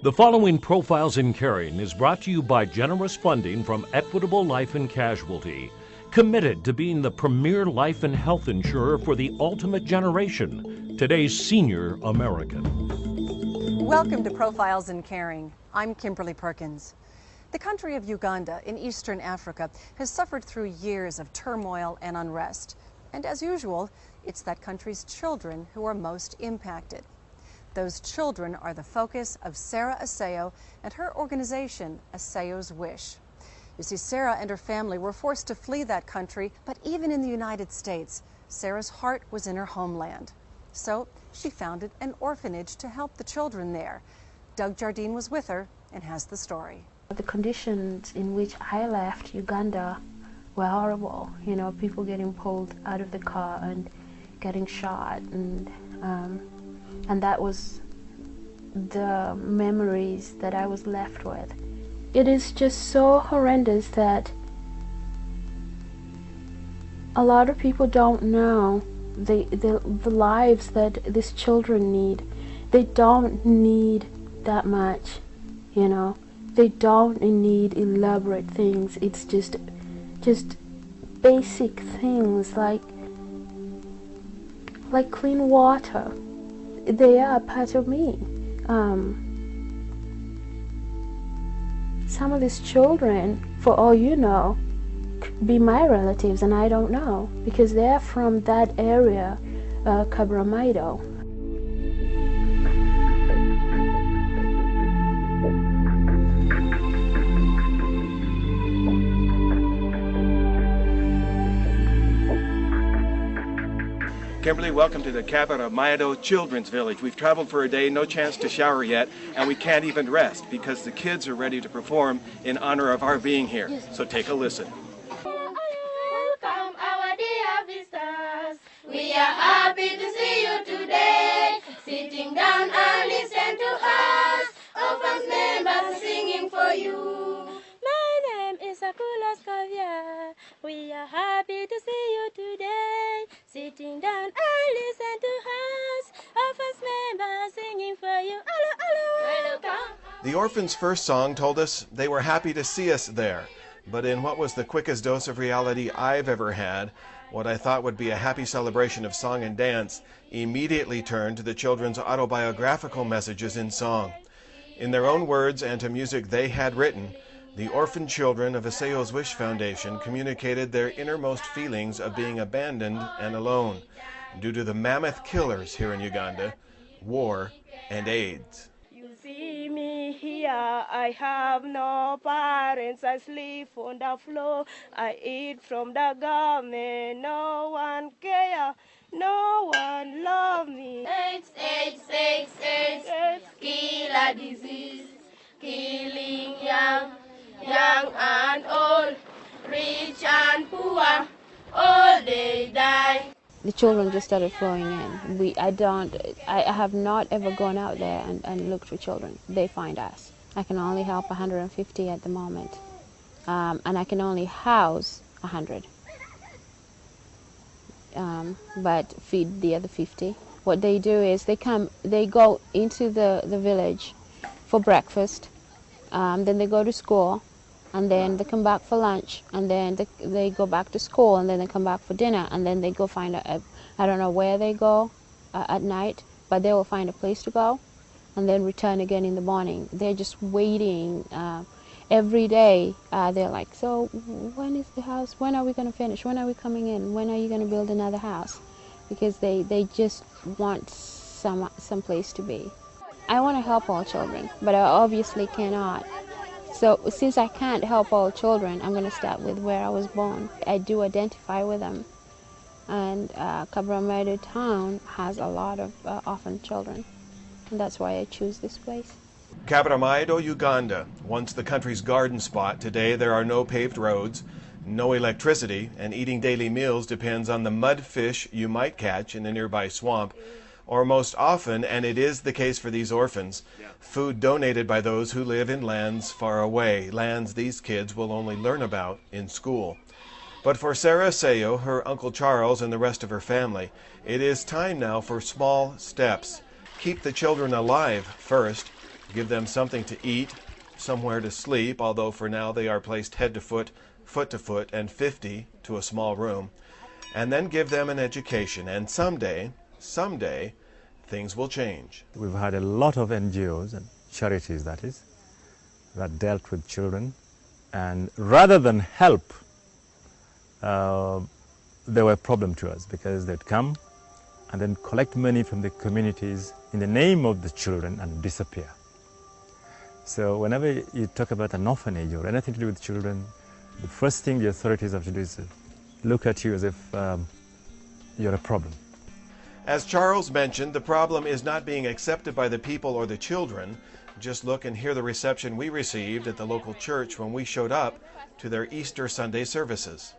The following Profiles in Caring is brought to you by generous funding from Equitable Life and Casualty, committed to being the premier life and health insurer for the ultimate generation, today's senior American. Welcome to Profiles in Caring. I'm Kimberly Perkins. The country of Uganda in Eastern Africa has suffered through years of turmoil and unrest. And as usual, it's that country's children who are most impacted. Those children are the focus of Sarah Asayo and her organization, Aseyoâs Wish. You see, Sarah and her family were forced to flee that country, but even in the United States, Sarah's heart was in her homeland. So she founded an orphanage to help the children there. Doug Jardine was with her and has the story. The conditions in which I left Uganda were horrible. You know, people getting pulled out of the car and getting shot, and that was the memories that I was left with. It is just so horrendous that a lot of people don't know the lives that these children need. They don't need that much, you know. They don't need elaborate things. It's just basic things like clean water. They are part of me. Some of these children, for all you know, could be my relatives, and I don't know, because they're from that area, Kaberamaido. Kimberly, welcome to the Kaberamaido Children's Village. We've traveled for a day, no chance to shower yet, and we can't even rest because the kids are ready to perform in honor of our being here. So take a listen. Welcome, our dear visitors. We are happy to see you today. Sitting down and listen to us. Orphan members singing for you. My name is Aseyoâs Wish. We are happy to see you today. Sitting down and listen to us. Orphans members singing for you. Welcome. The orphans' first song told us they were happy to see us there. But in what was the quickest dose of reality I've ever had, what I thought would be a happy celebration of song and dance immediately turned to the children's autobiographical messages in song. In their own words and to music they had written, the orphan children of Aseyoâs Wish Foundation communicated their innermost feelings of being abandoned and alone due to the mammoth killers here in Uganda, war, and AIDS. You see me here, I have no parents, I sleep on the floor, I eat from the government, no one care, no one love me. AIDS, AIDS, AIDS, AIDS, AIDS, killer disease, killing young and old, rich and poor, all they die. The children just started flowing in. I have not ever gone out there and looked for children. They find us. I can only help 150 at the moment, and I can only house 100, but feed the other 50. What they do is they go into the village for breakfast, then they go to school, and then they come back for lunch, and then they go back to school, and then they come back for dinner, and then they go find I don't know where they go at night, but they will find a place to go, and then return again in the morning. They're just waiting every day. They're like, so when is the house? When are we going to finish? When are we coming in? When are you going to build another house? Because they just want some place to be. I want to help all children, but I obviously cannot. So since I can't help all children, I'm going to start with where I was born. I do identify with them. And Kaberamaido town has a lot of orphan children. And that's why I choose this place. Kaberamaido, Uganda, once the country's garden spot, today there are no paved roads, no electricity, and eating daily meals depends on the mud fish you might catch in a nearby swamp, or most often, and it is the case for these orphans, food donated by those who live in lands far away, lands these kids will only learn about in school. But for Sarah Asayo, her Uncle Charles, and the rest of her family, it is time now for small steps. Keep the children alive first, give them something to eat, somewhere to sleep, although for now they are placed head to foot to foot, and 50 to a small room, and then give them an education. And someday, things will change. We've had a lot of NGOs and charities, that dealt with children, and rather than help, they were a problem to us, because they'd come and then collect money from the communities in the name of the children and disappear. So whenever you talk about an orphanage or anything to do with children, the first thing the authorities have to do is look at you as if you're a problem. As Charles mentioned, the problem is not being accepted by the people or the children. Just look and hear the reception we received at the local church when we showed up to their Easter Sunday services.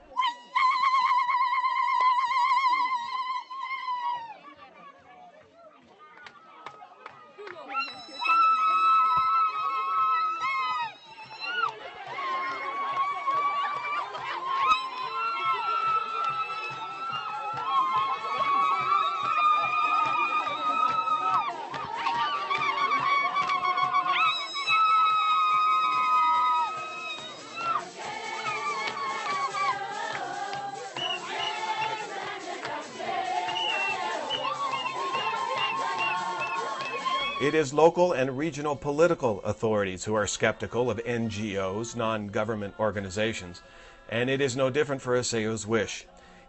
It is local and regional political authorities who are skeptical of NGOs, non-government organizations, and it is no different for Aseyoâs Wish.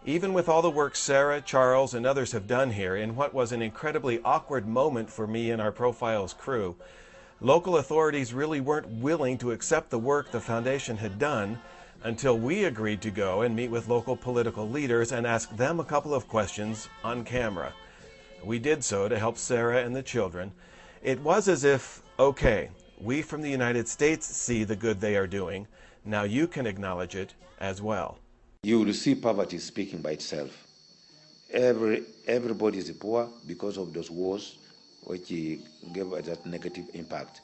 Even with all the work Sarah, Charles, and others have done here, in what was an incredibly awkward moment for me and our Profiles crew, local authorities really weren't willing to accept the work the foundation had done until we agreed to go and meet with local political leaders and ask them a couple of questions on camera. We did so to help Sarah and the children. It was as if, okay, we from the United States see the good they are doing. Now you can acknowledge it as well. You will see poverty speaking by itself. Everybody is poor because of those wars which gave that negative impact.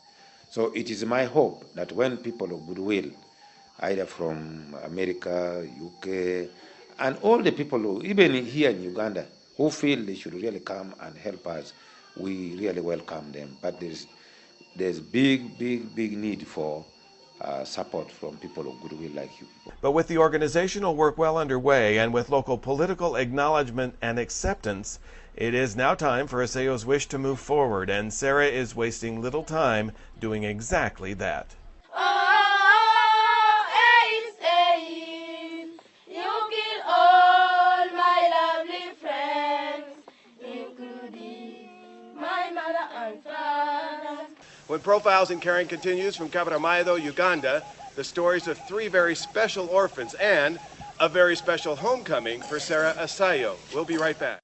So it is my hope that when people of goodwill, either from America, UK, and all the people, who, even here in Uganda, who feel they should really come and help us, we really welcome them. But there's big need for support from people of goodwill like you. But with the organizational work well underway and with local political acknowledgement and acceptance, it is now time for Aseyoâs Wish to move forward, and Sarah is wasting little time doing exactly that. When Profiles in Caring continues from Kaberamaido, Uganda, the stories of 3 very special orphans and a very special homecoming for Sarah Asayo. We'll be right back.